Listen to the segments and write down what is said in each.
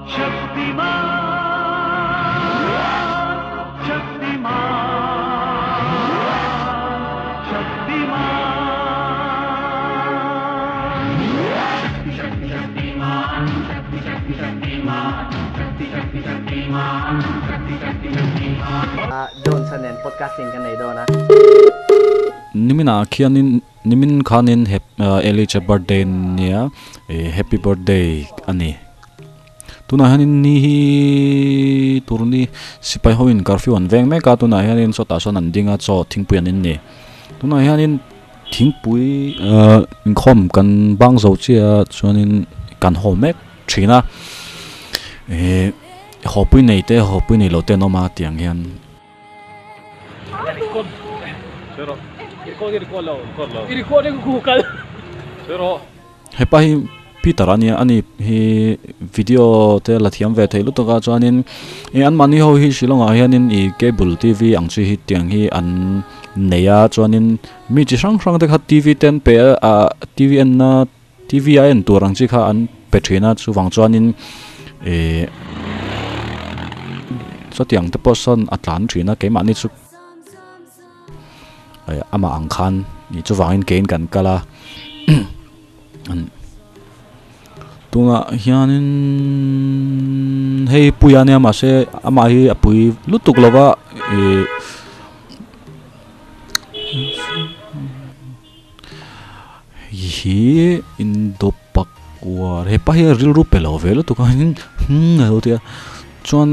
Johnson and podcasting kan này đó na. Nimina khianin nimin khanin Elijah birthday nia happy birthday ani. Tuna hanin ni turni sipai hoin curfew an veng me ka tuna hanin so ta son an dinga cho thingpuan in ni. Tuna hanin thingpui khom kan bang zo chia chuanin kan homek thina hopui nei te hopui nei lo te no ma tiang hian hepa hi Peter ani hi video te lathiam ve thei lutoka chuanin an mani ho hi shilonga hianin i cable TV angchi hi tiang hi an neya chuanin mi chi sang sang te kha TV 10 pe a TVN na TVN turang chi kha an petrina chu wang chuanin so tiang te person atlan thina ke mani chu ama angkhan ni chu wangin kein kan kala tunga hianin hei puyania ma se ama hi apui lutuk lova hi indopak war he pa hi ril ru pelo velo to kan ho tia chuan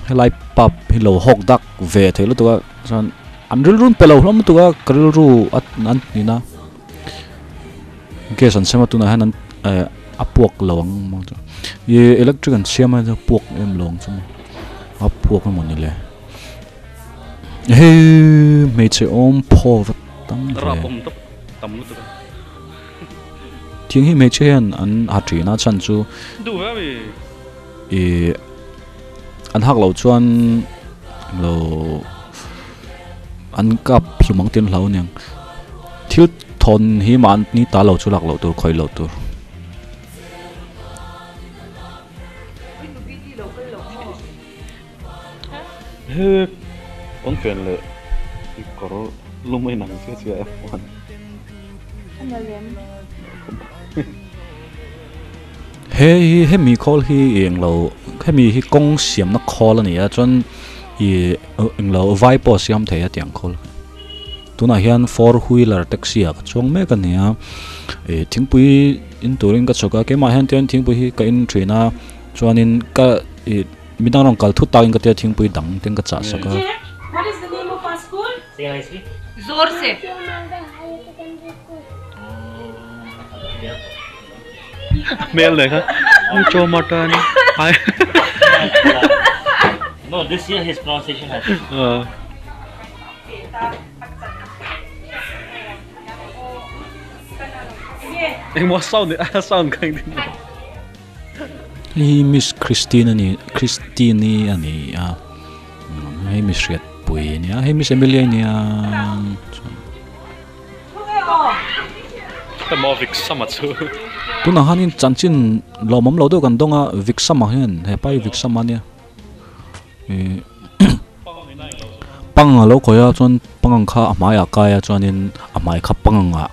helai pap hilo hok dak ve thelo to chuan anril run pelo hlom to ka karil ru at nan nina ke san sema tuna hanan apuak lawang mang chu ye electric an sema ja puak em long chu apuak mon ni le he me che om pho tam rapom tam lu to tiếng hi me che an atrina chan chu du ha mi an hak lo chuan lo an kap lumang tin hlau nyang thil thon hi man ni ta lo chu lak lo tur khoi lo tur he on fen le kor lumai nang se se f1 he mi call hi eng lo he mi hi kong siam na call ani a chon eng lo vai po siam thei a tiang call tuna hian four wheeler taxi a chong me kan nia thingpui in turing ka choka ke ma hian ten thingpui hi ka in trina chuanin ka midang rong kal thu ta in ka te thingpui dang ten ka cha saka. What is the name of our school? Say nicely. Zor se. Mail lekha cho matan hi No, this year his pronunciation has mo sound kind hi Miss Christine ani hi Miss Riat Pui ni hi Miss Emilia ni ta mo vik sama chu tuna hanin chanchin lomam lo do kan donga vik sama hian he pai vik sama nia pang lo khoya chon pangang kha amaya kaya chonin amai kha panganga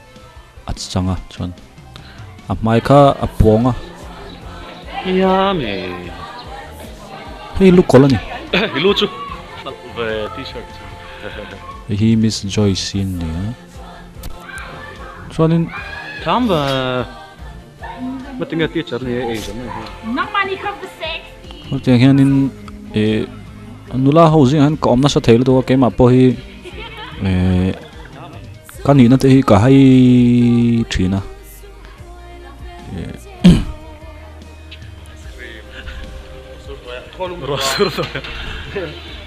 achanga chon amai kha aponga ya me hi lu kolani hi lu chu ve t-shirt hi Miss Joyce ni chonin thamba matinga teacher ni exam Nang mani khap the sex. Hote hianin nula housing han kom na sa thelo to ke ma po hi kani na te hi ka hai thina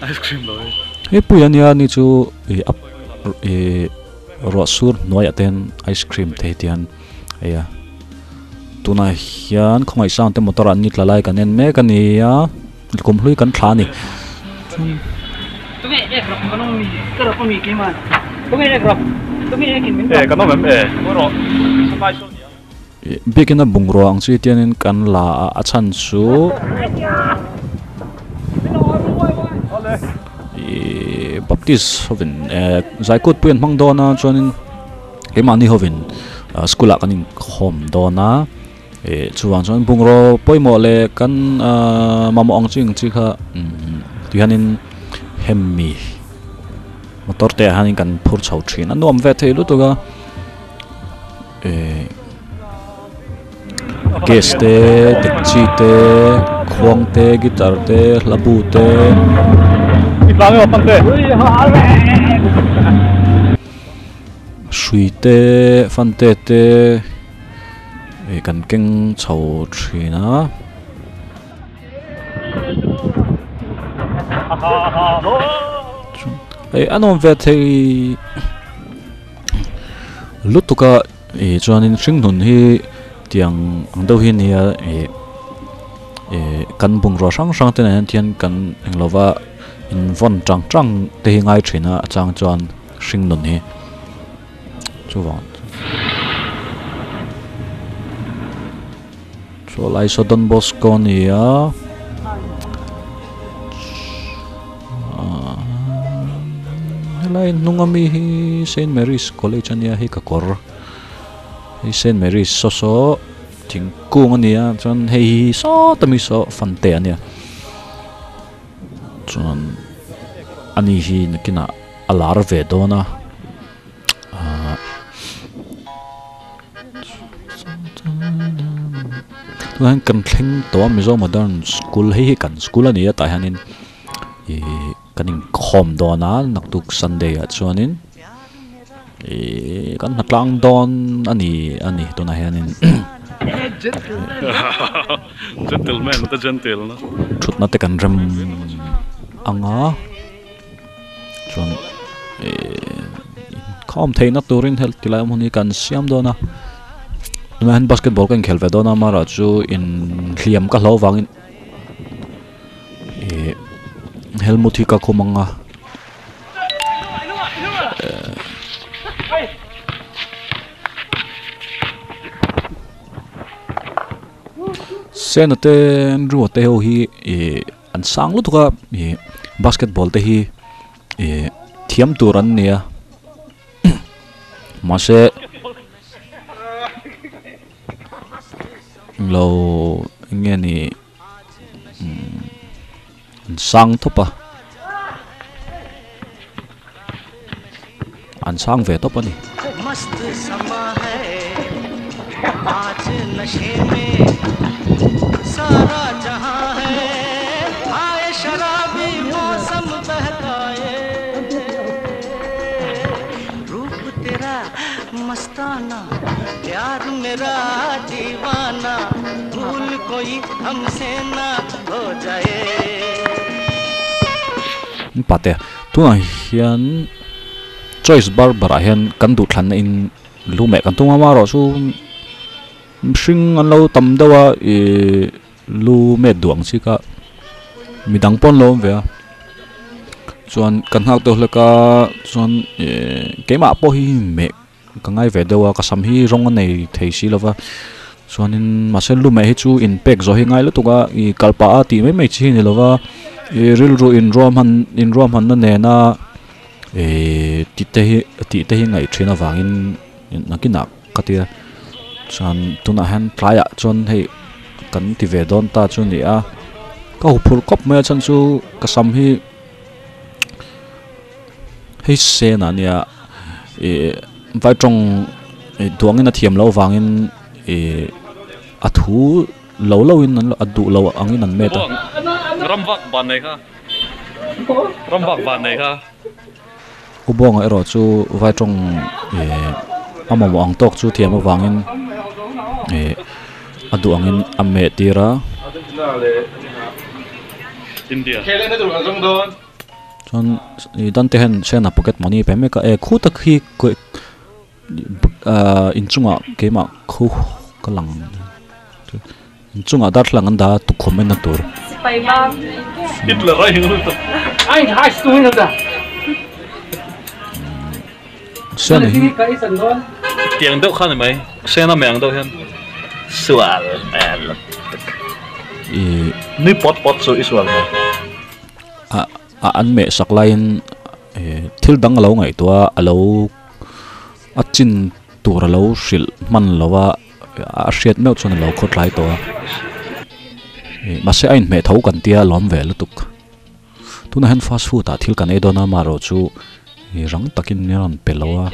ice cream lo he puyania ni chu rosur noi aten ice cream the tian aya tuna hian khongai sang te motor an ni tlalai kanen me kania kum hlui kan thla ni tumi ekrap kanong mi karap mi kiman tumi ekrap tumi ekin min kanong mem mo ro samai so Begina bungro ang chi tianin kan la a chan chu baptist hovin zaikut puan mang dona chuanin kemani hovin skula kanin khom dona chuang chuan bungro poimo le kan mamo ang ching chi kha tianin hemmi motor te hanin kan phur chau thin anom ve thei lu to ga Case te, tekchi te, khuang te, guitar te, labu te. Sui te, fante te, kan keng chau thina. Anom ve thei lutuka chuanin hring nun hi tiang ang deuh hi nia kan bungro sang sang ten an tian kan englova in von chang chang te hi ngai thina chang chuan hring nun hi chuwang so lai so Don Bosco nia lai nungami hi St. Mary's College ania hi kakor St. Mary's so tingkung ania chuan hei so tami so fante ania chuan ani hi nakina alar ve dona tuan kan thleng to Mizo Modern School hei kan school ania ta hanin kanin khom dona naktuk Sunday chuanin kan hatlang don ani to na hianin gentleman the gentle no thut na te kan rem anga chuan khom theina turin hel tilai muni kan siam dona man basketball kan khelve dona mara chu in hliam ka hlo wangin helmut hi ka khomanga senate ru te ho hi an sang lu tuka basketball te hi thiam turan nia mase lo nge ni an sang thopa an sang ve topa ni मस्त समा है आज नशे में सारा जहां है आए शराबी मौसम बहकाए रूप तेरा मस्ताना प्यार मेरा दीवाना भूल कोई हमसे ना हो जाए pate tu hian choice bar hian kan du thlan in lume kan tunga maro chu mhring an lo tam dawa lu me duang chika midang pon lo ve chuan kan hak to hleka chuan keima po hi me kangai ve dawa ka sam hi rong nei thei si lova chuanin masel lu me hi chu in pek zo hi ngai lo tuka I kalpa a ti mai chi ni lova ril ru in rom han na ne na ti te hi ngai thina wangin nakina katia chuan tuna han tlaya chuan hei kan ti ve don ta chu ni a ka hupur kop me chan chu ka sam hi hei se na nia vai tong duangin a thiam lo wangin a thu lo in an adu lo angin an me ta ramvak ban nei kha ubong ero chu vai tong amamo ang tok chu thiam awangin adu angin amme tira India chon dan te hen sena pocket money pe me ka khu tak hi ko in chunga kema khu kalang in chunga dar hlang anda tu khomen na tur Hitler ai hingu to Anh hai stu hin da. sena hi Cái sân đó. tiang deuh khan mai sena meang deuh hian Sual. Ni pot so isual. An me saklain thil dang lo ngai tua alo achin tur lo shil man lowa a hriat meu chun lo khotlai to ma se ain me thau kan tia lom ve lutuk tuna han fast food a thil kan e dona maro chu rang takin niran pelowa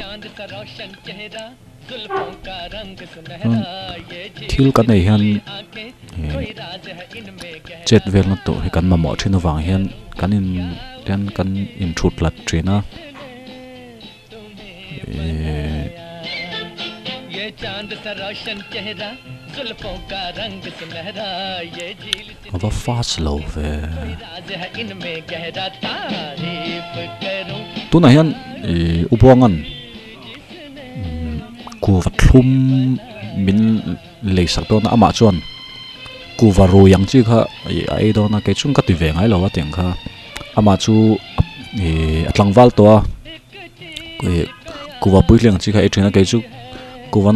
thil kan ei hian chet vel na to kan ma mo thina wang hian kan in thut lat trina ava fast lo ve tuna hian ubongan ku vathum min leisak don ama chon ku varu yang chi kha ai do na ke chung ka ti ve ngai lo wa teng kha ama chu atlangwal to ku va puiling chi kha e thina ke chu ku va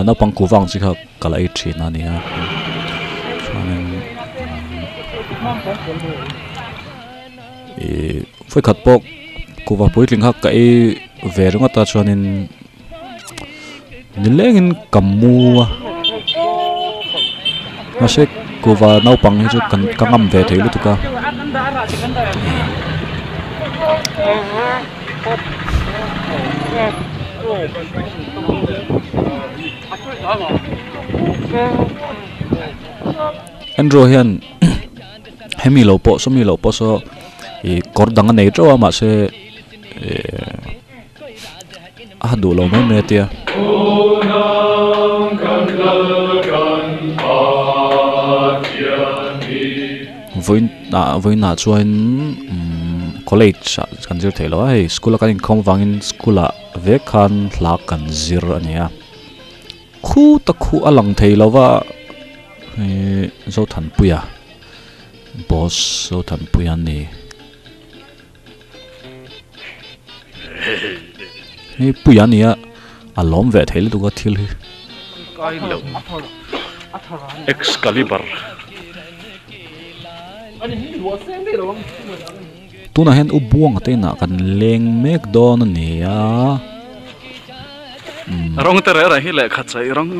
na pang ku wang chi kha kala e thina ni a foi khat pok ku va puiling ha ka e ve runga ta chuanin nilengin kamu masek ku va nau pang hi chu kan ngam ve theilu tuka Andrew hian hemi lo po so kor dang nei tro ma se a du lo me tia voin na chuan college kan zir thelo ai school kan in khom wangin school a ve khan hla kan zir ania khu ta khu alang theilowa zo than puya boss zo than puya ni ni puya nia alom ve theil tu ga thil hi Excalibur. tuna hen ubuang te na kan leng mek don ania Rong tere ra hi le khatsai rong.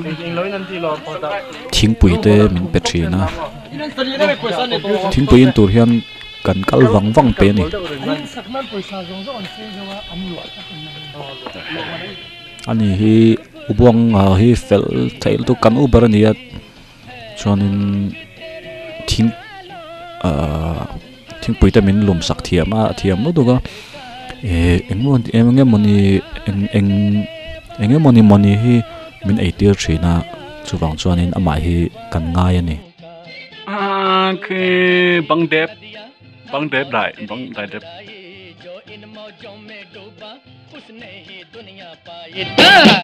thing pui te min pe thina thing pui in tur hian kan kal wang pe ni ani hi ubuang hi fel thail tu kan uber ania chuanin thing pui te min lum sak thiam no duga enge moni hi min eitir thina chuwang chuanin ama hi kan ngai ani Ke bang dep dai dep.